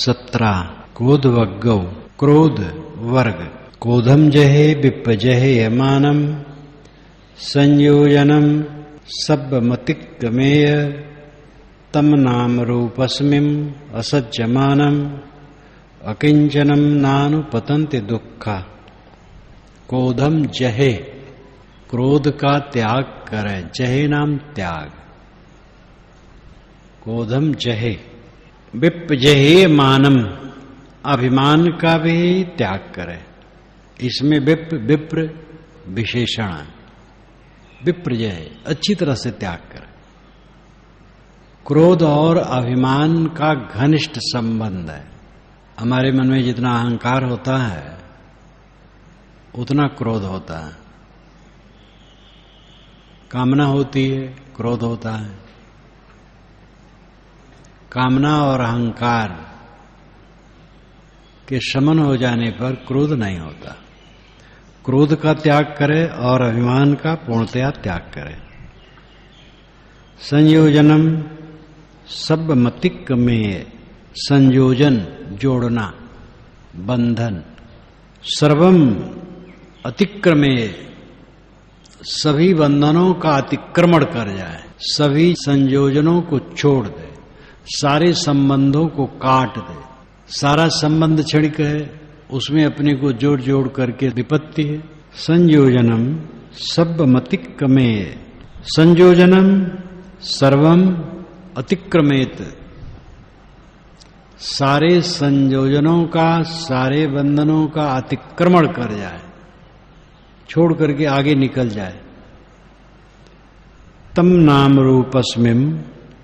17 क्रोधवग्गौ क्रोध वर्ग क्रोधम जहे विपजहे यमानम संयोजनम सब्बमतिक्रमेय तम नाम रूपस्मिं असज्जमानम अकिंचनम नानुपतन्ति दुःखा। क्रोधम जहे, क्रोध का त्याग करे, जहे नाम त्याग। क्रोधम जहे विपजहे मानम, अभिमान का भी त्याग करे। इसमें विप्र विशेषण है। विप्र जहे अच्छी तरह से त्याग करे। क्रोध और अभिमान का घनिष्ठ संबंध है। हमारे मन में जितना अहंकार होता है उतना क्रोध होता है। कामना होती है, क्रोध होता है। कामना और अहंकार के शमन हो जाने पर क्रोध नहीं होता। क्रोध का त्याग करे और अभिमान का पूर्णतया त्याग करे। संयोजनम सब्बमतिक्रमेय, संयोजन जोड़ना, बंधन। सर्वम अतिक्रमेय, सभी बंधनों का अतिक्रमण कर जाए, सभी संयोजनों को छोड़ दे, सारे संबंधों को काट दे। सारा संबंध क्षणिक है, उसमें अपने को जोड़ जोड़ करके विपत्ति है। संयोजनम सब्बमतिक्रमेय, संयोजनम सर्वम अतिक्रमेत, सारे संयोजनों का, सारे बंधनों का अतिक्रमण कर जाए, छोड़ करके आगे निकल जाए। तम नाम रूपस्मिं,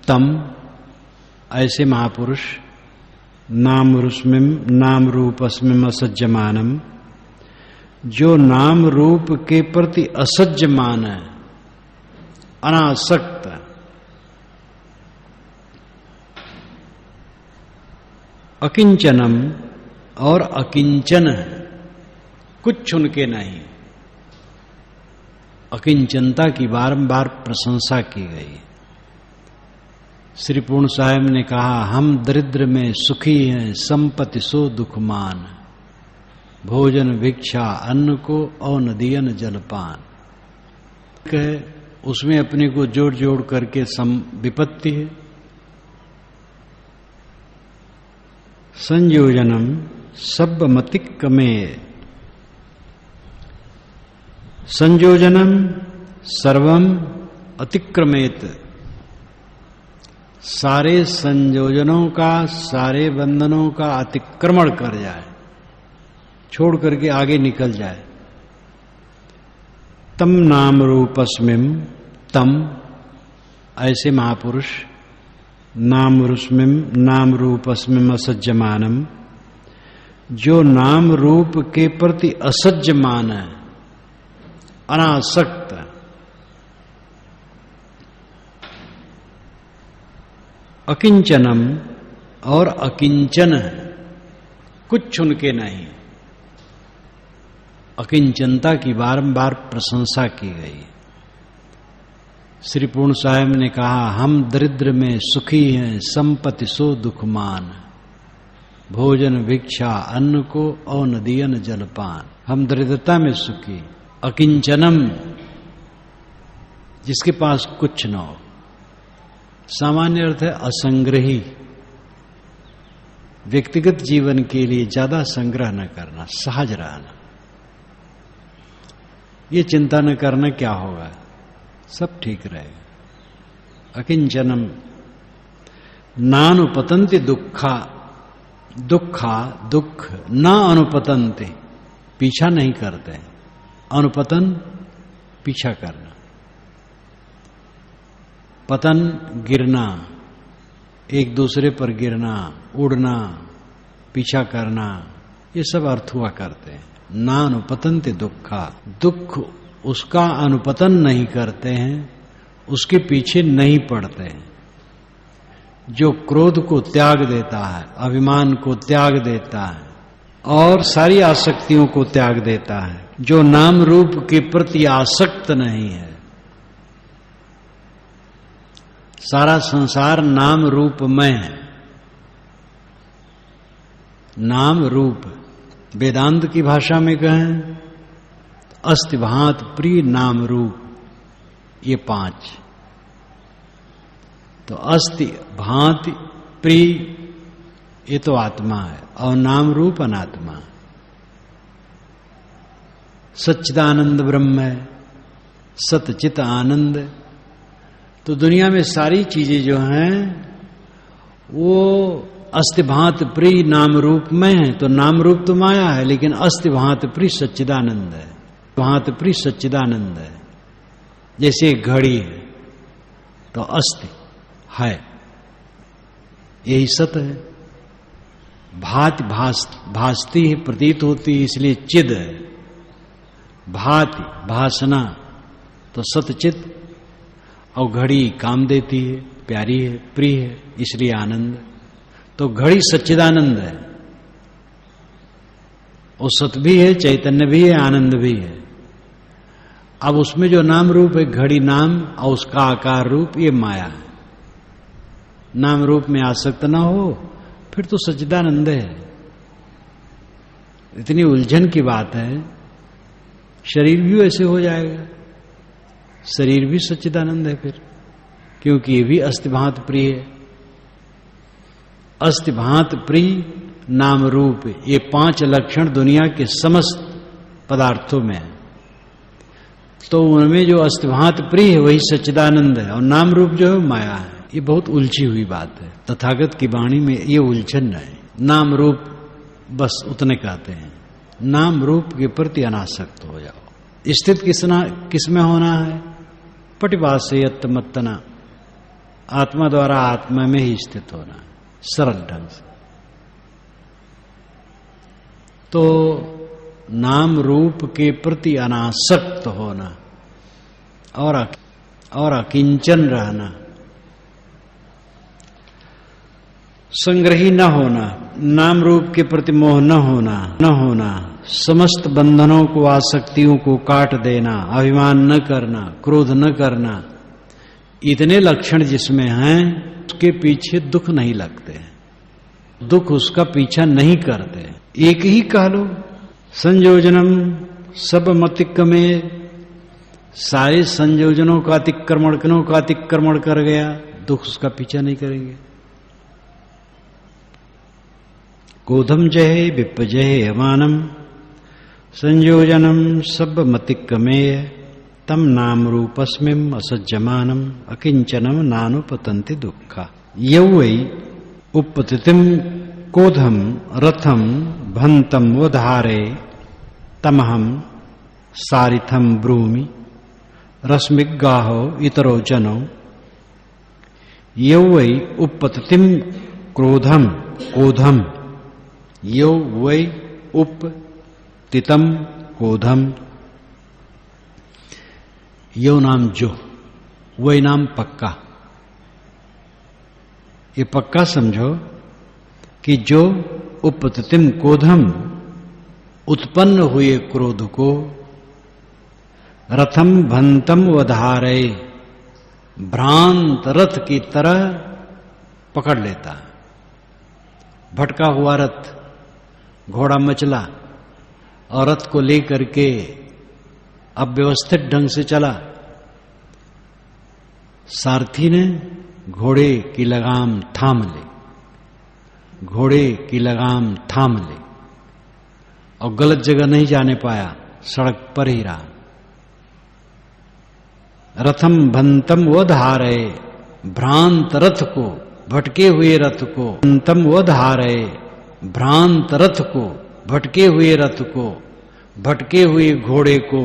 तम ऐसे महापुरुष, नाम रूपस्मिं असज्जमानम, जो नाम रूप के प्रति असज्जमान है, अनासक्त, अकिंचनम और अकिंचन है, कुछ उनके नहीं। अकिंचनता की बारंबार प्रशंसा की गई। श्री पूर्ण साहेब ने कहा, हम दरिद्र में सुखी हैं, संपत्ति सो दुखमान, भोजन भिक्षा अन्न को और नदियन जलपान। कहे उसमें अपने को जोड़ जोड़ करके विपत्ति है। संयोजनम सब्बमतिक्रमेय, संयोजनम सर्वम अतिक्रमेत, सारे संयोजनों का, सारे बंधनों का अतिक्रमण कर जाए, छोड़ करके आगे निकल जाए। तम नाम रूपस्मिं, तम ऐसे महापुरुष, नाम रूपस्मिं असज्जमानम, जो नाम रूप के प्रति असज्जमान है, अनासक्त, अकिंचनम और अकिंचन है, कुछ उनके नहीं। अकिंचनता की बारंबार प्रशंसा की गई। श्री पूर्ण साहेब ने कहा, हम दरिद्र में सुखी हैं, संपत्ति सो दुखमान, भोजन भिक्षा अन्न को और नदियन जलपान। हम दरिद्रता में सुखी। अकिंचनम, जिसके पास कुछ न हो। सामान्य अर्थ है असंग्रही। व्यक्तिगत जीवन के लिए ज्यादा संग्रह न करना, सहज रहना। ये चिंता न करना क्या होगा, सब ठीक रहेगा। अकिंचनम नानुपतन्ति दुःखा, दुख न अनुपतन्ति, पीछा नहीं करते। अनुपतन पीछा करना, पतन गिरना, एक दूसरे पर गिरना, उड़ना, पीछा करना, ये सब अर्थ हुआ करते हैं। नानुपतन्ति दुःखा, दुख उसका अनुपतन नहीं करते हैं, उसके पीछे नहीं पड़ते हैं। जो क्रोध को त्याग देता है, अभिमान को त्याग देता है और सारी आसक्तियों को त्याग देता है, जो नाम रूप के प्रति आसक्त नहीं है। सारा संसार नाम रूपमय है, नाम रूप, वेदांत की भाषा में कहें अस्ति भांत प्रिय नाम रूप, ये 5। तो अस्ति भांति प्रिय ये तो आत्मा है, और नाम रूप अनात्मा। सच्चिदानंद ब्रह्म है, सतचित आनंद। तो दुनिया में सारी चीजें जो हैं वो अस्ति भांत प्रिय नाम रूप में है। तो नाम रूप तो माया है, लेकिन अस्ति भांत प्रिय सच्चिदानंद है, भांत प्रिय सच्चिदानंद है। जैसे एक घड़ी है तो अस्ति है, यही सत है। भांति भासती है, प्रतीत होती है, इसलिए चिद है। भांति भासना तो सतचित, और घड़ी काम देती है, प्यारी है, प्रिय है, इसलिए आनंद। तो घड़ी सच्चिदानंद है, वो सत भी है, चैतन्य भी है, आनंद भी है। अब उसमें जो नाम रूप है, घड़ी नाम और उसका आकार रूप, ये माया है। नाम रूप में आसक्त ना हो फिर तो सच्चिदानंद है। इतनी उलझन की बात है, शरीर भी वैसे हो जाएगा, शरीर भी सच्चिदानंद है फिर, क्योंकि ये भी अस्तिभांत प्रिय है। अस्तिभांत प्रिय नाम रूप, ये 5 लक्षण दुनिया के समस्त पदार्थों में है। तो उनमें जो अस्तिभांत प्रिय है वही सच्चिदानंद है, और नाम रूप जो है माया है। ये बहुत उलझी हुई बात है, तथागत की वाणी में ये उलझन है। नाम रूप बस उतने कहते हैं, नाम रूप के प्रति अनासक्त हो जाओ। स्थित किस में होना है? पटिभासेयत मत्तना, आत्मा द्वारा आत्मा में ही स्थित होना है, सरल ढंग से। तो नाम रूप के प्रति अनासक्त होना और अकिंचन रहना, संग्रही न होना, नाम रूप के प्रति मोह न होना, समस्त बंधनों को, आसक्तियों को काट देना, अभिमान न करना, क्रोध न करना, इतने लक्षण जिसमें हैं उसके पीछे दुख नहीं लगते, दुख उसका पीछा नहीं करते। एक ही कह लो, संयोजनम सब मतिक्रमे, सारे संयोजनों का अतिक्रमण कर गया, दुख उसका पीछा नहीं करेंगे। गोधम जहे विपजहे अमानम, संयोजनम सब मतिक्रमेय, तम नाम रूपस्मिम असज्जमानम, अकिंचनम नानुपतंति दुखा। यौ वै उपपतितिम कोधम रथम भंतम वधारे, तमहम सारिथम ब्रूमि, रश्मिगाहो इतरो जनो। यौ वै उपपतितिम कोधम, यो वै उपतितम कोधम, यो नाम जो, वै नाम पक्का। ये पक्का समझो कि जो उपतितिम कोधम, उत्पन्न हुए क्रोध को, रथम भंतम वधारे, भ्रांत रथ की तरह पकड़ लेता। भटका हुआ रथ, घोड़ा मचला और रथ को लेकर के अब व्यवस्थित ढंग से चला, सारथी ने घोड़े की लगाम थाम ली, घोड़े की लगाम थाम ली और गलत जगह नहीं जाने पाया, सड़क पर ही रहा। रथम भंतम वधारे, भ्रांत रथ को, भटके हुए रथ को, भंतम वधारे, भ्रांत रथ को, भटके हुए रथ को, भटके हुए घोड़े को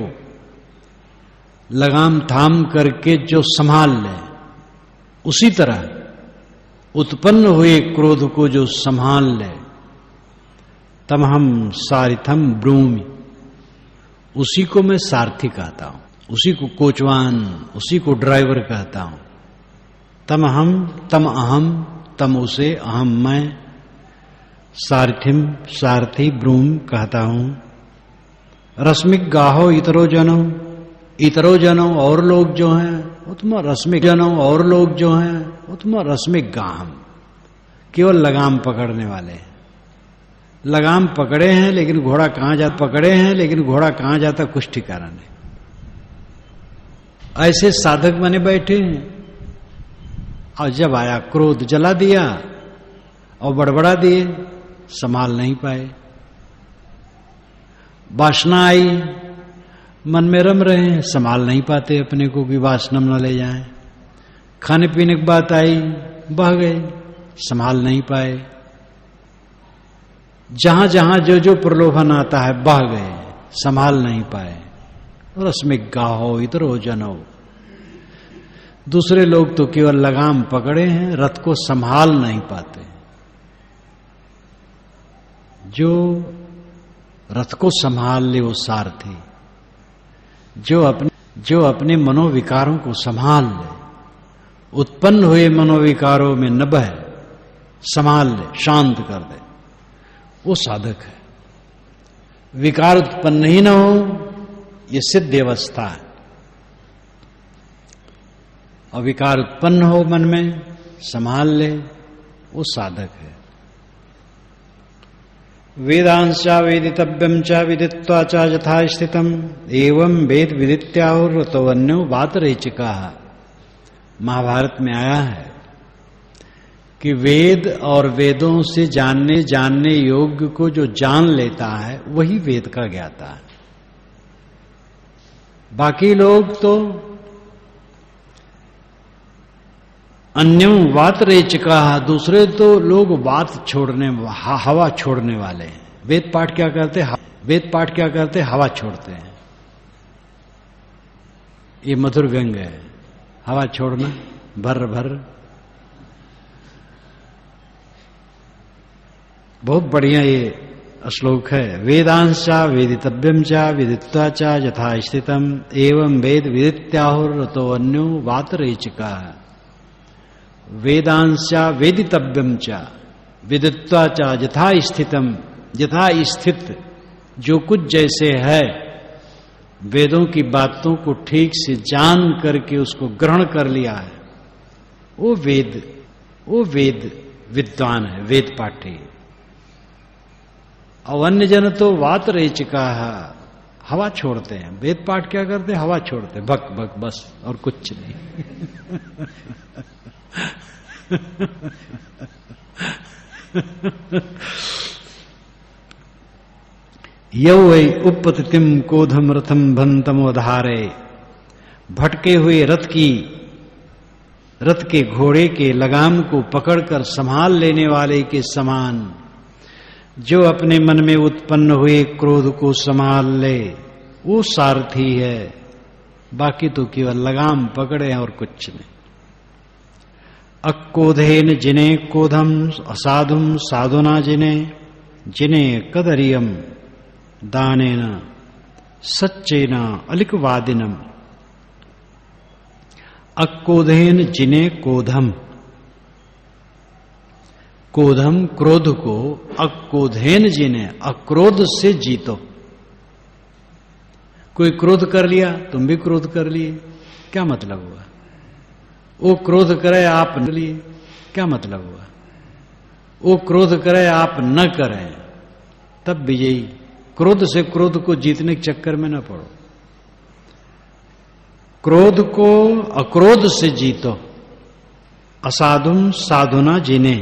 लगाम थाम करके जो संभाल ले, उसी तरह उत्पन्न हुए क्रोध को जो संभाल ले, तम हम सारिथम ब्रूमि, उसी को मैं सारथी कहता हूं, उसी को कोचवान, उसी को ड्राइवर कहता हूं। तम हम, तम अहम, तम उसे, अहम मैं, सारथिम सारथी ब्रूम कहता हूं। रश्मिक गाहो इतरो जनो, और लोग जो हैं वो तुम रश्मिक जनो, और लोग जो हैं वो तुम रश्मिक गाहम, केवल लगाम पकड़ने वाले हैं, लगाम पकड़े हैं लेकिन घोड़ा कहां जाता, पकड़े हैं लेकिन घोड़ा कहां जाता कुछ ठिकाना नहीं। ऐसे साधक बने बैठे हैं और जब आया क्रोध जला दिया और बड़बड़ा दिए, संभाल नहीं पाए। वासना आई, मन में रम रहे हैं, संभाल नहीं पाते अपने को कि वासना न ले जाए। खाने पीने की बात आई, बह गए, संभाल नहीं पाए। जहां जहां जो जो प्रलोभन आता है बह गए, संभाल नहीं पाए। रसमें गाहो इधर हो जनो। दूसरे लोग तो केवल लगाम पकड़े हैं, रथ को संभाल नहीं पाते। जो रथ को संभाल ले वो सारथी, जो अपने मनोविकारों को संभाल ले, उत्पन्न हुए मनोविकारों में न बहे, संभाल ले, शांत कर दे, वो साधक है। विकार उत्पन्न ही न हो, ये सिद्ध अवस्था है। और विकार उत्पन्न हो मन में, संभाल ले, वो साधक है। वेदांशा वेदितव्यम च विदित्वा च यथा स्थितम एवं वेद विदित्याहुर्तवन्यो बात रेचिका। महाभारत में आया है कि वेद और वेदों से जानने योग्य को जो जान लेता है वही वेद का ज्ञाता है। बाकी लोग तो अन्यों वात रेचिका, दूसरे तो लोग वात छोड़ने, हवा छोड़ने वाले हैं। वेद पाठ क्या करते हैं? वेद पाठ क्या करते हैं? हवा छोड़ते हैं। ये मधुर व्यंग है, हवा छोड़ना, भर भर। बहुत बढ़िया ये श्लोक है। वेदांशा वेदितव्यम च विदित्वा च यथा स्थितम एवं वेद विदित्याहुर्तो अन्यो वात रेचिका। वेदांशा वेदितव्यम च विदित्वा च यथा स्थितम, यथा स्थित, जो कुछ जैसे है, वेदों की बातों को ठीक से जान करके उसको ग्रहण कर लिया है, वो वेद विद्वान है, वेद पाठी। और अन्य जन तो वात रेचिका है, हवा छोड़ते हैं। वेद पाठ क्या करते हैं? हवा छोड़ते हैं, भक भक, बस, और कुछ नहीं। यौ वै उपपतिम कोधम रथम भंतमोधारे। भटके हुए रथ के घोड़े के लगाम को पकड़कर संभाल लेने वाले के समान, जो अपने मन में उत्पन्न हुए क्रोध को संभाल ले, वो सारथी है। बाकी तो केवल लगाम पकड़े और कुछ नहीं। अक्कोधेन जिने कोधम असाधुम साधुना जिने कदरियम दानेन सच्चेन अलिकवादिनम। अक्कोधेन जिने कोधम, कोधम क्रोध को, अक्कोधेन जिने, अक्रोध से जीतो। कोई क्रोध कर लिया, तुम भी क्रोध कर लिए, क्या मतलब हुआ? वो क्रोध करे आप न लिए, क्या मतलब हुआ? वो क्रोध करे आप न करें, तब विजयी। क्रोध से क्रोध को जीतने के चक्कर में न पड़ो। क्रोध को अक्रोध से जीतो। असाधुम साधुना जिने,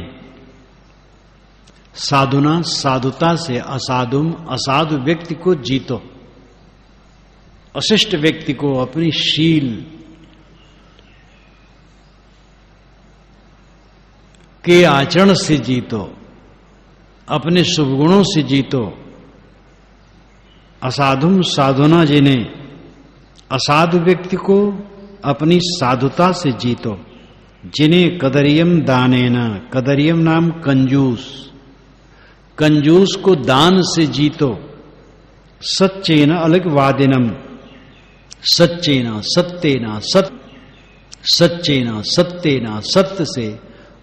साधुना साधुता से, असाधुम असाधु व्यक्ति को जीतो। अशिष्ट व्यक्ति को अपनी शील के आचरण से जीतो, अपने शुभ गुणों से जीतो। असाधुम साधुना जिने, असाधु व्यक्ति को अपनी साधुता से जीतो। जिन्हें कदरियम दानेन, कदरियम नाम कंजूस, कंजूस को दान से जीतो। सच्चेन अलगवादिनम, सच्चेना सत्येना सच्चेना सत्येना, सत्य से,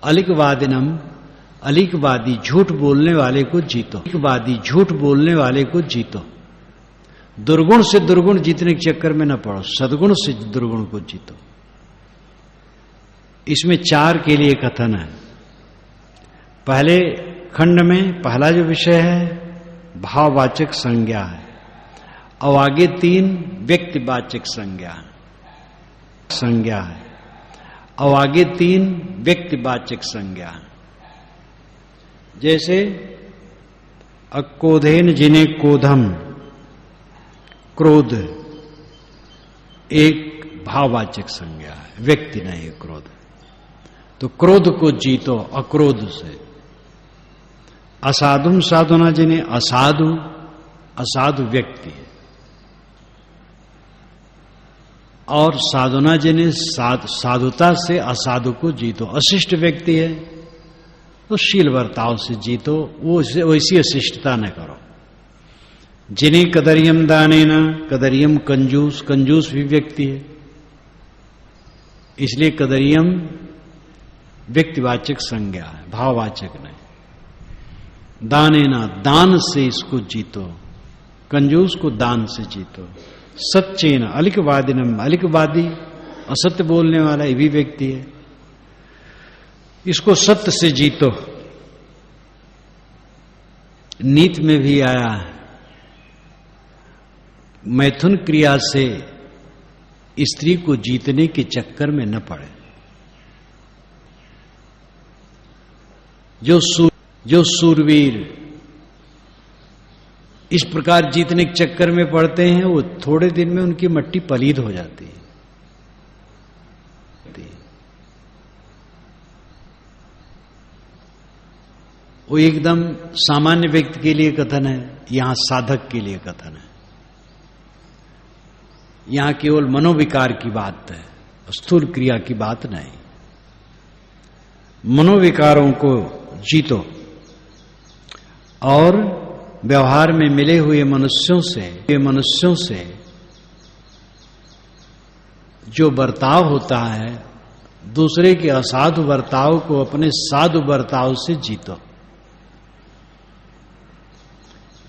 अलिकवादिनम, अलिकवादी झूठ बोलने वाले को जीतो। अलिकवादी झूठ बोलने वाले को जीतो। दुर्गुण से दुर्गुण जीतने के चक्कर में न पड़ो, सद्गुण से दुर्गुण को जीतो। इसमें 4 के लिए कथन है। पहले खंड में पहला जो विषय है भाववाचक संज्ञा है, और आगे 3 व्यक्तिवाचक संज्ञा है, और आगे 3 व्यक्तिवाचक संज्ञा। जैसे अक्रोधेन जिने क्रोधम, क्रोध एक भाववाचक संज्ञा है, व्यक्ति नहीं क्रोध। तो क्रोध को जीतो अक्रोध से। असाधुम साधुना जिन्हें, असाधु व्यक्ति है, और साधुना जिन्हें साधुता से असाधु को जीतो। अशिष्ट व्यक्ति है तो शील वर्ताव से जीतो, वो वैसी अशिष्टता न करो। जिन्हें कदरियम दाने न, कदरियम कंजूस भी व्यक्ति है, इसलिए कदरियम व्यक्तिवाचक संज्ञा है, भाववाचक नहीं। दाने ना, दान से इसको जीतो, कंजूस को दान से जीतो। सच्चेन अलिकवादिनम, अलिकवादी असत्य बोलने वाला ये भी व्यक्ति है, इसको सत्य से जीतो। नीति में भी आया है, मैथुन क्रिया से स्त्री को जीतने के चक्कर में न पड़े। जो सूरवीर इस प्रकार जीतने के चक्कर में पड़ते हैं, वो थोड़े दिन में उनकी मट्टी पलीद हो जाती है। वो एकदम सामान्य व्यक्ति के लिए कथन है, यहां साधक के लिए कथन है। यहां केवल मनोविकार की बात है, स्थूल क्रिया की बात नहीं। मनोविकारों को जीतो और व्यवहार में मिले हुए मनुष्यों से जो बर्ताव होता है, दूसरे के असाधु बर्ताव को अपने साधु बर्ताव से जीतो।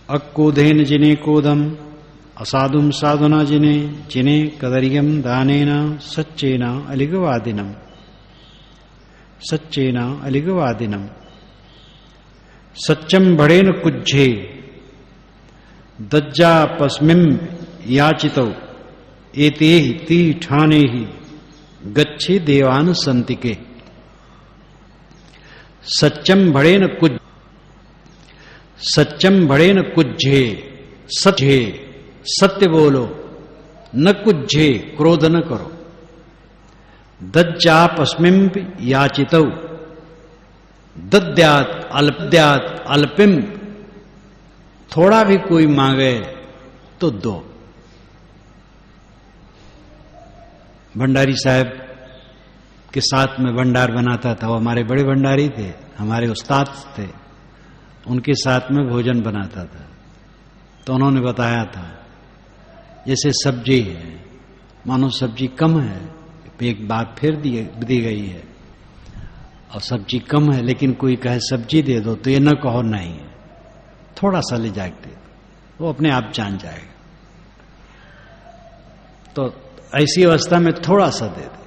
अक्रोधेन जिने क्रोधम, असाधुम साधुना जिने कदरियम दानेना सच्चेना अलिगवादिनम। सच्चम भड़ेन कुज्झे दज्जा पस्मिम याचितो एते ती ठाने ही गच्छे देवान संतिके। सच्चम भड़ेन कुज्झे, सत्य बोलो, न कुज्झे, क्रोध न करो। दज्जापस्मिं याचितौ, दद्यात अल्पिम, थोड़ा भी कोई मांगे तो दो। भंडारी साहब के साथ में भंडार बनाता था, वो हमारे बड़े भंडारी थे, हमारे उस्ताद थे, उनके साथ में भोजन बनाता था। तो उन्होंने बताया था, जैसे सब्जी है, मानो सब्जी कम है, एक बात फिर दी गई है, और सब्जी कम है, लेकिन कोई कहे सब्जी दे दो तो ये न कहो नहीं है, थोड़ा सा ले जाके दे दो, वो अपने आप जान जाएगा। तो ऐसी अवस्था में थोड़ा सा दे दे,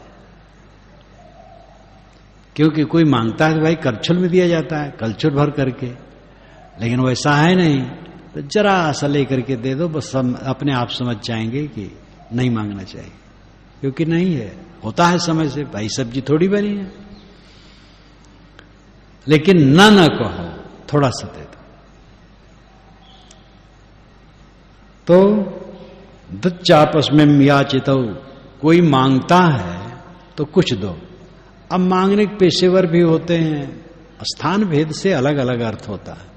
क्योंकि कोई मांगता है तो भाई करछुल में दिया जाता है, कलछुल भर करके, लेकिन वैसा है नहीं, तो जरा सा लेकर के दे दो, बस अपने आप समझ जाएंगे कि नहीं मांगना चाहिए, क्योंकि नहीं है, होता है समय से, भाई सब्जी थोड़ी बनी है। लेकिन न कहो, थोड़ा सा दे दो। तो दच्चापस में याचितो, कोई मांगता है तो कुछ दो। अब मांगने के पेशेवर भी होते हैं, स्थान भेद से अलग अलग अर्थ होता है।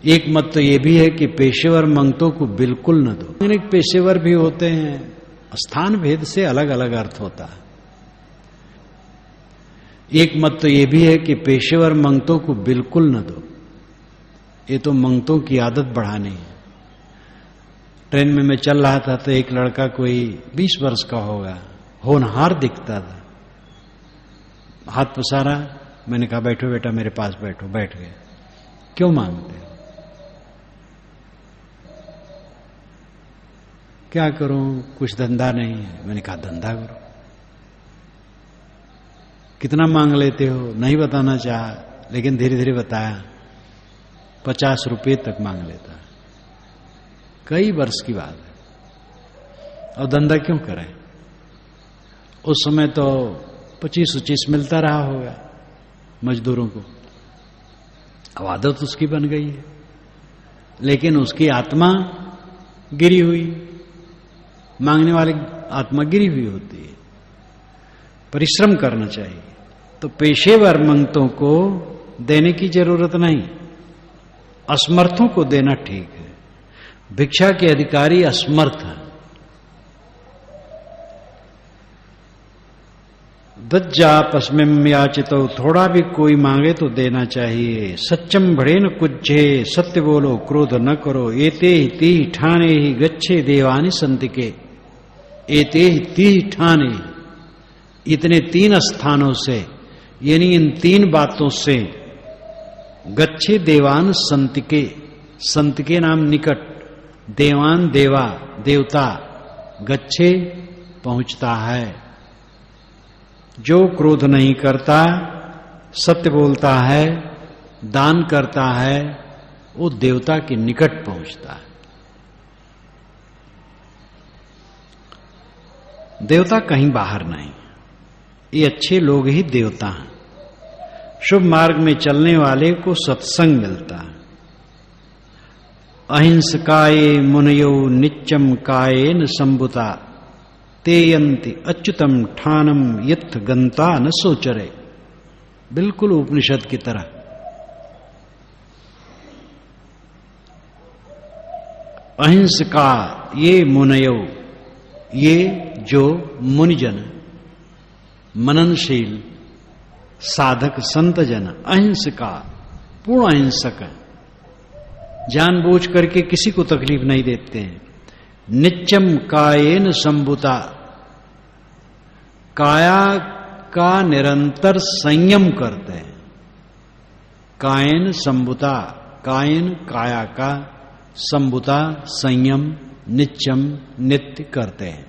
एक मत तो यह भी है कि पेशेवर मंगतों को बिल्कुल न दो। मांगने के पेशेवर भी होते हैं, स्थान भेद से अलग अलग अर्थ होता है। एक मत तो यह भी है कि पेशेवर मंगतों को बिल्कुल न दो, ये तो मंगतों की आदत बढ़ानी है। ट्रेन में मैं चल रहा था तो एक लड़का कोई 20 वर्ष का होगा, होनहार दिखता था, हाथ पसारा, मैंने कहा बैठो बेटा मेरे पास बैठो, बैठ गए। क्यों मांगते हो? क्या करूं, कुछ धंधा नहीं है। मैंने कहा धंधा करो। कितना मांग लेते हो? नहीं बताना चाहा। लेकिन धीरे धीरे बताया 50 रुपये तक मांग लेता है। कई वर्ष की बात है। और धंधा क्यों करें? उस समय तो 25-25 मिलता रहा होगा मजदूरों को। अब आदत उसकी बन गई है, लेकिन उसकी आत्मा गिरी हुई, मांगने वाली आत्मा गिरी हुई होती है। परिश्रम करना चाहिए। तो पेशेवर मंगतों को देने की जरूरत नहीं, असमर्थों को देना ठीक है। भिक्षा के अधिकारी असमर्थ हैं। दज्जापस में याचितो, थोड़ा भी कोई मांगे तो देना चाहिए। सच्चम भड़े न कुज्जे, सत्य बोलो क्रोध न करो। एते ही ती ठाने ही गच्छे देवानि संतिके। एते ही ती ठाने, इतने 3 स्थानों से, यानी इन 3 बातों से गच्छे देवान संतिके, संतिके नाम निकट, देवान देवा देवता, गच्छे पहुंचता है। जो क्रोध नहीं करता, सत्य बोलता है, दान करता है, वो देवता के निकट पहुंचता है। देवता कहीं बाहर नहीं, ये अच्छे लोग ही देवता हैं। शुभ मार्ग में चलने वाले को सत्संग मिलता है। अहिंसकाये मुनयो नित्यम कायेन संबुता, तेयंति अच्युतम ठानम यथ गंता न सोचरे। बिल्कुल उपनिषद की तरह। अहिंसका ये मुनयो, ये जो मुनिजन, मननशील साधक संतजन, अहिंसका पूर्ण अहिंसक है, जानबूझ करके किसी को तकलीफ नहीं देते हैं। नित्यम कायेन संबुता, काया का निरंतर संयम करते हैं। कायन संबुता, कायन काया का, संबुता संयम, नित्यम नित्य करते हैं।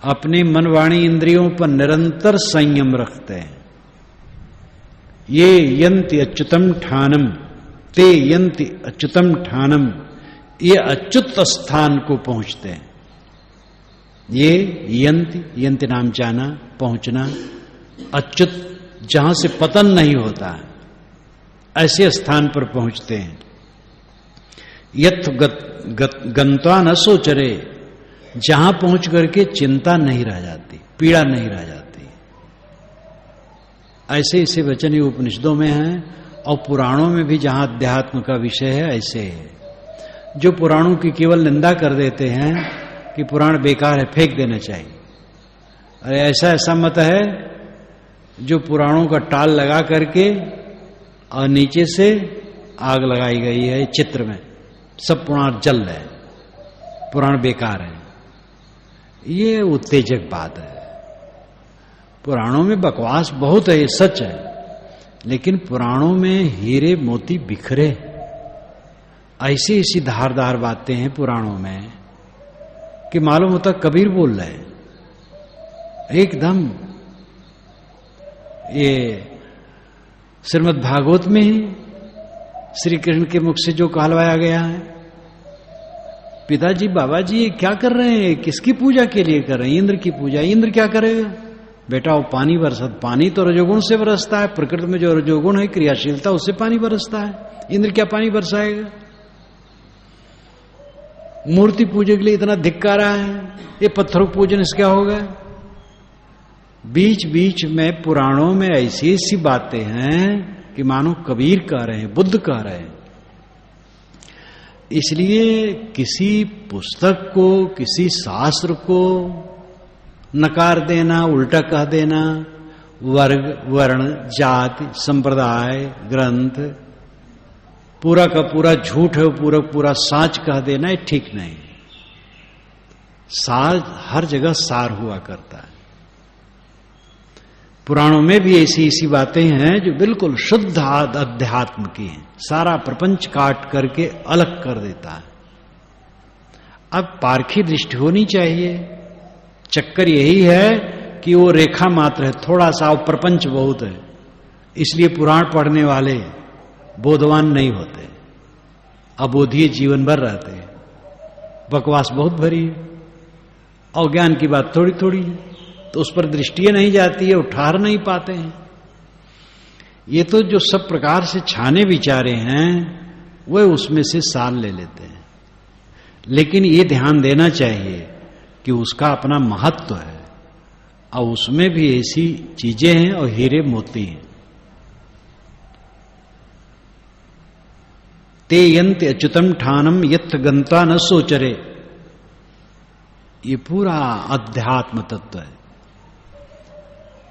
अपने मन वाणी इंद्रियों पर निरंतर संयम रखते हैं। ये यंति अच्युतम ठानम, ते यंति अच्युतम ठानम, ये अच्युत स्थान को पहुंचते हैं। ये यंति, यंति नाम जाना, पहुंचना, अच्युत जहां से पतन नहीं होता, ऐसे स्थान पर पहुंचते हैं। यथ गंत्वा न सोचरे, जहां पहुंच करके चिंता नहीं रह जाती, पीड़ा नहीं रह जाती। ऐसे ऐसे वचन ये उपनिषदों में हैं और पुराणों में भी जहां अध्यात्म का विषय है ऐसे है। जो पुराणों की केवल निंदा कर देते हैं कि पुराण बेकार है, फेंक देना चाहिए। अरे ऐसा मत है जो पुराणों का टाल लगा करके और नीचे से आग लगाई गई है चित्र में, सब पुराण जल रहे, पुराण बेकार है। ये उत्तेजक बात है। पुराणों में बकवास बहुत है, ये सच है, लेकिन पुराणों में हीरे मोती बिखरे। ऐसी ऐसी धारदार बातें हैं पुराणों में कि मालूम होता कबीर बोल रहे हैं एकदम। ये श्रीमद् भागवत में ही श्री कृष्ण के मुख से जो कहलवाया गया है, पिताजी बाबा जी ये क्या कर रहे हैं, किसकी पूजा के लिए कर रहे हैं? इंद्र की पूजा। इंद्र क्या करेगा बेटा? वो पानी बरसत, पानी तो रजोगुण से बरसता है, प्रकृति में जो रजोगुण है क्रियाशीलता, उससे पानी बरसता है। इंद्र क्या पानी बरसाएगा? मूर्ति पूजा के लिए इतना धिक्कारा है, ये पत्थरों पूजन से क्या होगा? बीच बीच में पुराणों में ऐसी ऐसी बातें हैं कि मानो कबीर कह रहे हैं, बुद्ध कह रहे हैं। इसलिए किसी पुस्तक को, किसी शास्त्र को नकार देना, उल्टा कह देना, वर्ग, वर्ण, जाति, संप्रदाय, ग्रंथ पूरा का पूरा झूठ है, पूरा पूरा साच कह देना, ये ठीक नहीं। सार हर जगह सार हुआ करता है। पुराणों में भी ऐसी ऐसी बातें हैं जो बिल्कुल शुद्ध अध्यात्म की हैं, सारा प्रपंच काट करके अलग कर देता है। अब पारखी दृष्टि होनी चाहिए। चक्कर यही है कि वो रेखा मात्र है, थोड़ा सा, प्रपंच बहुत है। इसलिए पुराण पढ़ने वाले बोधवान नहीं होते, अबोधीय जीवन भर रहते हैं। बकवास बहुत भरी है और ज्ञान की बात थोड़ी थोड़ी है, तो उस पर दृष्टि नहीं जाती है, उठार नहीं पाते हैं। ये तो जो सब प्रकार से छाने विचारे हैं वह उसमें से सार ले लेते हैं। लेकिन ये ध्यान देना चाहिए कि उसका अपना महत्व है और उसमें भी ऐसी चीजें हैं और हीरे मोती हैं। ते यंत अच्युतम ठानम यथ गंता न सोचरे, ये पूरा अध्यात्म तत्व है।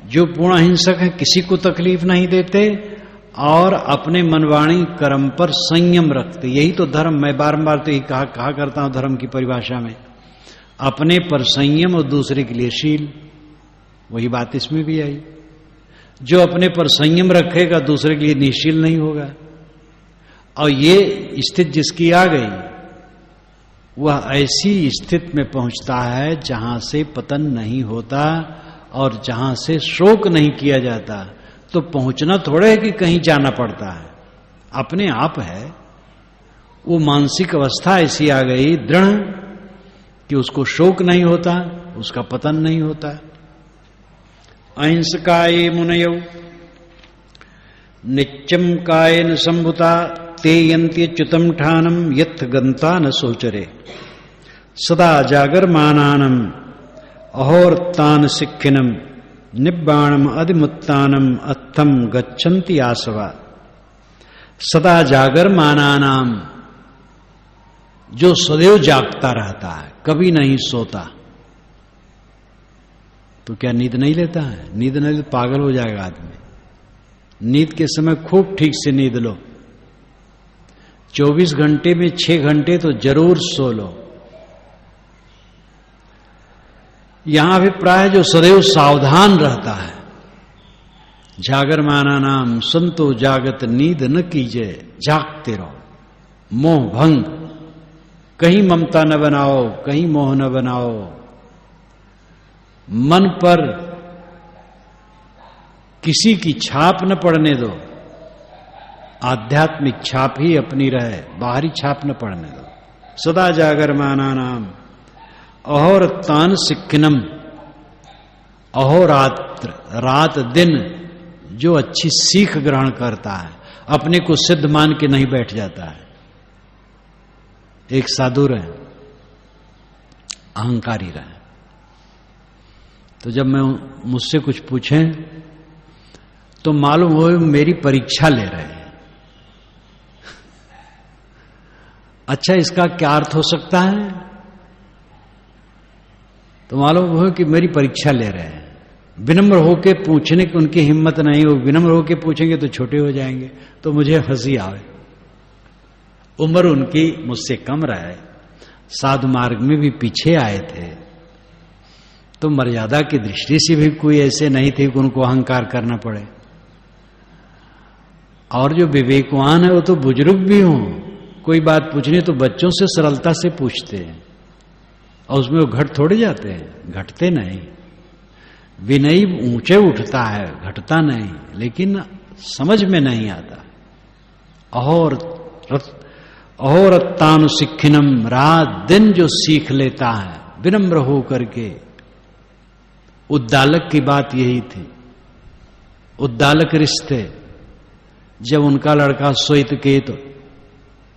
जो पूर्ण अहिंसक है, किसी को तकलीफ नहीं देते और अपने मनवाणी कर्म पर संयम रखते। यही तो धर्म, मैं बारंबार तो यही कहा करता हूं धर्म की परिभाषा में, अपने पर संयम और दूसरे के लिए शील। वही बात इसमें भी आई, जो अपने पर संयम रखेगा दूसरे के लिए निशील नहीं होगा। और ये स्थिति जिसकी आ गई वह ऐसी स्थिति में पहुंचता है जहां से पतन नहीं होता और जहां से शोक नहीं किया जाता। तो पहुंचना थोड़े है कि कहीं जाना पड़ता है, अपने आप है। वो मानसिक अवस्था ऐसी आ गई दृढ़ कि उसको शोक नहीं होता, उसका पतन नहीं होता। अहिंसकाये मुनयौ नित्यम कायेन संभुता ते यन्ति च्युतम ठानम यथ गंता न सोचरे, सदा जागरमानानम अहोर्तान सिक्खिनम निब्बाणम अधिमुत्तानम अत्थम गच्छन्ति आसवा। सदा जागरमानानाम, जो सदैव जागता रहता है, कभी नहीं सोता। तो क्या नींद नहीं लेता है? नींद नहीं ले पागल हो जाएगा आदमी। नींद के समय खूब ठीक से नींद लो, 24 घंटे में 6 घंटे तो जरूर सो लो। यहां अभिप्राय जो सदैव सावधान रहता है, जागरमाना नाम संतो जागत नींद न कीजिए, जागते रहो, मोह भंग, कहीं ममता न बनाओ, कहीं मोह न बनाओ। मन पर किसी की छाप न पड़ने दो, आध्यात्मिक छाप ही अपनी रहे, बाहरी छाप न पड़ने दो। सदा जागरमाना नाम अहोरतान सिक्खिनम, अहोरात्र, रात दिन जो अच्छी सीख ग्रहण करता है, अपने को सिद्ध मान के नहीं बैठ जाता है। एक साधु रहे, अहंकारी रहे, तो जब मैं मुझसे कुछ पूछें तो मालूम हो मेरी परीक्षा ले रहे हैं। अच्छा, इसका क्या अर्थ हो सकता है? तो मालूम हो कि मेरी परीक्षा ले रहे हैं। विनम्र होके पूछने की उनकी हिम्मत नहीं हो, विनम्र होके पूछेंगे तो छोटे हो जाएंगे। तो मुझे हंसी आवे। उम्र उनकी मुझसे कम रहे, साधु मार्ग में भी पीछे आए थे, तो मर्यादा की दृष्टि से भी कोई ऐसे नहीं थे कि उनको अहंकार करना पड़े। और जो विवेकवान है वो तो बुजुर्ग भी हों, कोई बात पूछनी तो बच्चों से सरलता से पूछते हैं और उसमें वो घट थोड़े जाते हैं, घटते नहीं। विनयी ऊंचे उठता है, घटता नहीं, लेकिन समझ में नहीं आता। अहोरत्तानु सिक्खिनम, रात दिन जो सीख लेता है विनम्र हो करके। उद्दालक की बात यही थी। उद्दालक रिश्ते, जब उनका लड़का श्वेतकेतु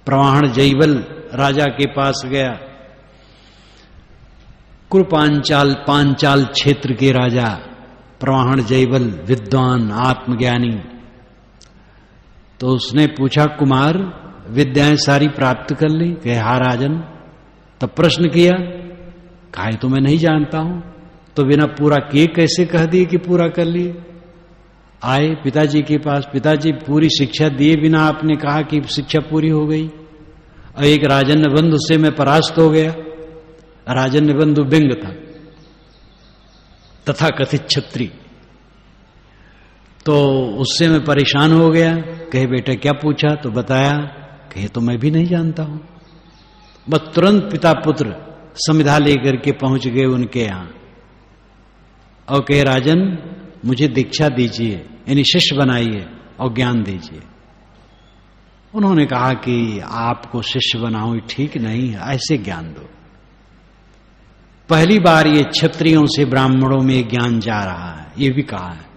प्रवाहण जैवल राजा के पास गया, पांचाल क्षेत्र के राजा प्रवाहण जैवल, विद्वान आत्मज्ञानी, तो उसने पूछा, कुमार विद्याएं सारी प्राप्त कर ली? कहे हाँ राजन। तब प्रश्न किया, कहा तो मैं नहीं जानता हूं। तो बिना पूरा किए कैसे कह दिए कि पूरा कर लिए? आए पिताजी के पास, पिताजी पूरी शिक्षा दिए बिना आपने कहा कि शिक्षा पूरी हो गई। और एक राजन्य बंधु से मैं परास्त हो गया। राजन्य बंधु बिंग था, तथा कथित क्षत्रिय, तो उससे मैं परेशान हो गया। कहे बेटा क्या पूछा? तो बताया। कहे तो मैं भी नहीं जानता हूं। बस तुरंत पिता पुत्र समिधा लेकर के पहुंच गए उनके यहां और कहे राजन मुझे दीक्षा दीजिए, यानी शिष्य बनाइए। और ज्ञान दीजिए। उन्होंने कहा कि आपको शिष्य बनाऊं ठीक नहीं है, ऐसे ज्ञान दो। पहली बार ये क्षत्रियों से ब्राह्मणों में ज्ञान जा रहा है, ये भी कहा है।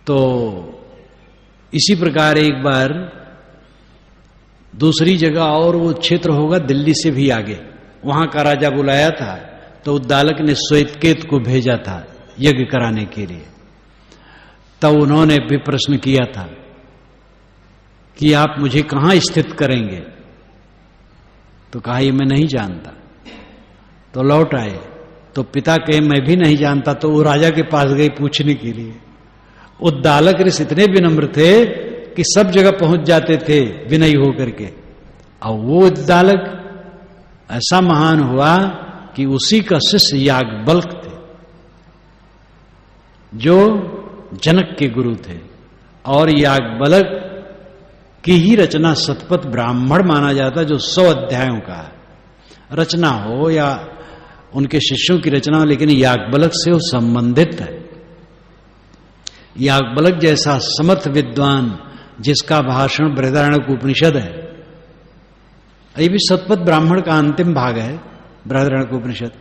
तो इसी प्रकार एक बार दूसरी जगह और वो क्षेत्र होगा दिल्ली से भी आगे, वहां का राजा बुलाया था, तो उद्दालक ने श्वेतकेत को भेजा था यज्ञ कराने के लिए। तब उन्होंने भी प्रश्न किया था कि आप मुझे कहां स्थित करेंगे, तो कहा ये मैं नहीं जानता। तो लौट आए, तो पिता कहे मैं भी नहीं जानता, तो वो राजा के पास गए पूछने के लिए। उद्दालक ऋषि इतने विनम्र थे कि सब जगह पहुंच जाते थे विनयी होकर के, और वो उद्दालक ऐसा महान हुआ कि उसी का शिष्य याज्ञवल्क्य थे, जो जनक के गुरु थे। और याज्ञवल्क्य की ही रचना शतपथ ब्राह्मण माना जाता, जो 100 अध्यायों का रचना हो या उनके शिष्यों की रचना हो, लेकिन याज्ञवल्क्य से वो संबंधित है। याज्ञवल्क्य जैसा समर्थ विद्वान जिसका भाषण बृहदारण्यक उपनिषद है, ये भी शतपथ ब्राह्मण का अंतिम भाग है बृहदारण्यक उपनिषद।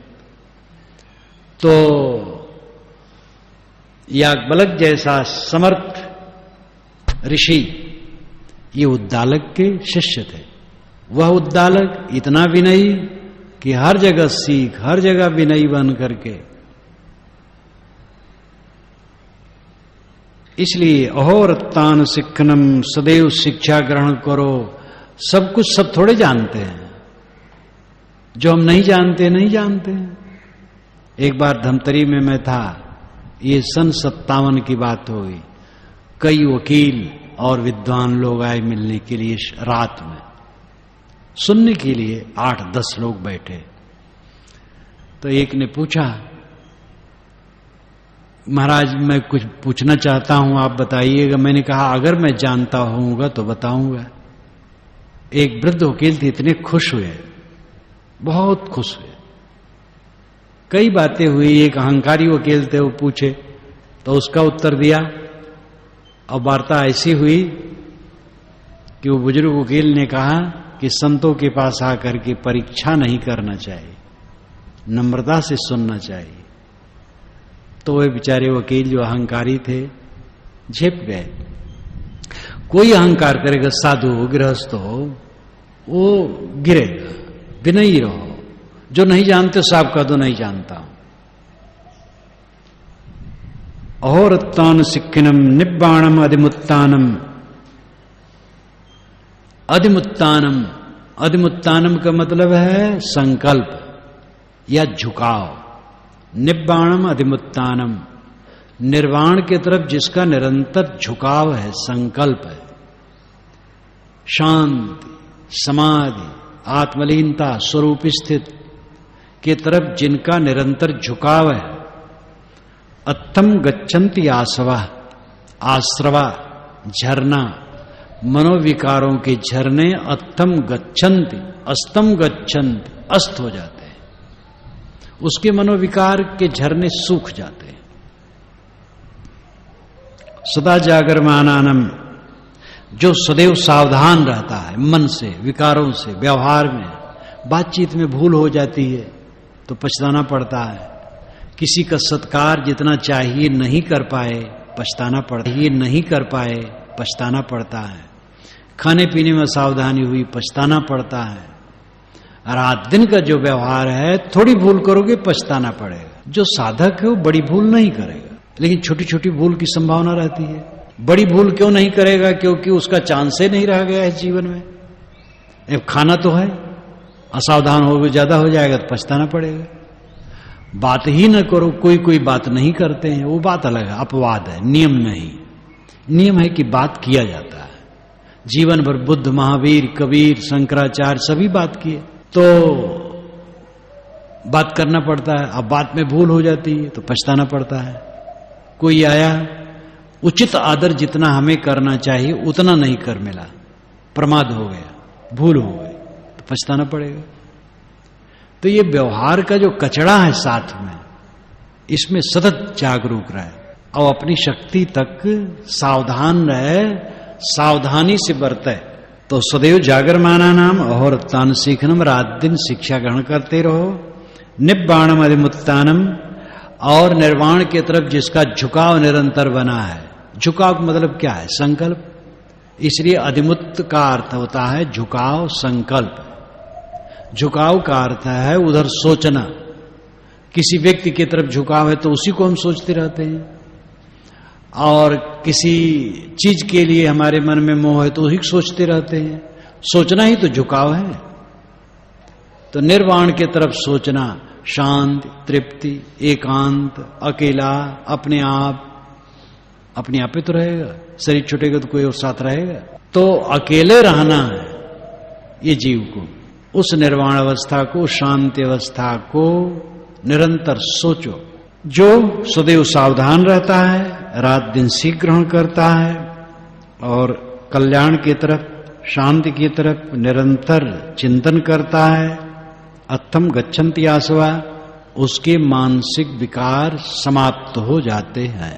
तो याज्ञवल्क्य जैसा समर्थ ऋषि ये उद्दालक के शिष्य थे। वह उद्दालक इतना विनयी कि हर जगह सीख, हर जगह विनयी बन करके, इसलिए अहोरत्तान सिक्खनम, सदैव शिक्षा ग्रहण करो। सब कुछ सब थोड़े जानते हैं, जो हम नहीं जानते नहीं जानते हैं। एक बार धमतरी में मैं था, ये सन 57 की बात हो गई। कई वकील और विद्वान लोग आए मिलने के लिए, रात में सुनने के लिए 8-10 लोग बैठे। तो एक ने पूछा, महाराज मैं कुछ पूछना चाहता हूं, आप बताइएगा। मैंने कहा अगर मैं जानता होऊंगा तो बताऊंगा। एक वृद्ध वकील थे, इतने खुश हुए, बहुत खुश हुए। कई बातें हुई। एक अहंकारी वकील थे, वो पूछे तो उसका उत्तर दिया, और वार्ता ऐसी हुई कि वो बुजुर्ग वकील ने कहा कि संतों के पास आकर के परीक्षा नहीं करना चाहिए, नम्रता से सुनना चाहिए। तो वे बेचारे वकील जो अहंकारी थे झेप गए। कोई अहंकार करेगा, साधु हो गृहस्थ हो, वो गिरेगा। विनयी रहो, जो नहीं जानते साहब का तो नहीं जानता। अहोरत्तान सिक्खिनम निब्बाणम अधिमुत्तानम। अधिमुत्तानम, अधिमुत्तानम का मतलब है संकल्प या झुकाव। निब्बाणम अधिमुत्तानम, निर्वाण की तरफ जिसका निरंतर झुकाव है, संकल्प है। शांति, समाधि, आत्मलीनता, स्वरूप स्थित की तरफ जिनका निरंतर झुकाव है। अत्थम गच्छन्ति आसवा, आश्रवा झरना, मनोविकारों के झरने अत्थम गच्छन्ति, अस्तम गच्छन्ति, अस्त हो जाते हैं। उसके मनोविकार के झरने सूख जाते हैं। सदा जागरमानानम, जो सदैव सावधान रहता है मन से, विकारों से, व्यवहार में। बातचीत में भूल हो जाती है तो पछताना पड़ता है। किसी का सत्कार जितना चाहिए नहीं कर पाए, पछताना पड़ता है। नहीं कर पाए, पछताना पड़ता है। खाने पीने में सावधानी हुई, पछताना पड़ता है। रात दिन का जो व्यवहार है, थोड़ी भूल करोगे पछताना पड़ेगा। जो साधक है वो बड़ी भूल नहीं करेगा, लेकिन छोटी छोटी भूल की संभावना रहती है। बड़ी भूल क्यों नहीं करेगा? क्योंकि उसका चांस ही नहीं रह गया है जीवन में। अब खाना तो है, असावधान हो गए, ज्यादा हो जाएगा तो पछताना पड़ेगा। बात ही न करो, कोई कोई बात नहीं करते हैं, वो बात अलग है, अपवाद है, नियम नहीं। नियम है कि बात किया जाता है। जीवन भर बुद्ध, महावीर, कबीर, शंकराचार्य सभी बात किए, तो बात करना पड़ता है। अब बात में भूल हो जाती है तो पछताना पड़ता है। कोई आया, उचित आदर जितना हमें करना चाहिए उतना नहीं कर मिला, प्रमाद हो गया, भूल हो गई तो पछताना पड़ेगा। तो ये व्यवहार का जो कचड़ा है साथ में, इसमें सतत जागरूक रहे। और अपनी शक्ति तक सावधान रहे, सावधानी से बरते। तो सदैव जागरमाना नाम और तान सीखनम, रात दिन शिक्षा ग्रहण करते रहो। निब्बाणम अधिमुत्तानम, और निर्वाण की तरफ जिसका झुकाव निरंतर बना है। झुकाव का मतलब क्या है? संकल्प। इसलिए अधिमुत्त का अर्थ होता है झुकाव, संकल्प। झुकाव का अर्थ है उधर सोचना। किसी व्यक्ति की तरफ झुकाव है तो उसी को हम सोचते रहते हैं, और किसी चीज के लिए हमारे मन में मोह है तो उसी को सोचते रहते हैं। सोचना ही तो झुकाव है। तो निर्वाण की तरफ सोचना, शांति, तृप्ति, एकांत, अकेला, अपने आप ही तो रहेगा। शरीर छूटेगा तो कोई और साथ रहेगा। तो अकेले रहना है ये जीव को। उस निर्वाण अवस्था को, शांति अवस्था को निरंतर सोचो। जो सदैव सावधान रहता है, रात दिन सीख ग्रहण करता है और कल्याण की तरफ, शांति की तरफ निरंतर चिंतन करता है, अत्थम गच्छन्ति आसवा, उसके मानसिक विकार समाप्त हो जाते हैं।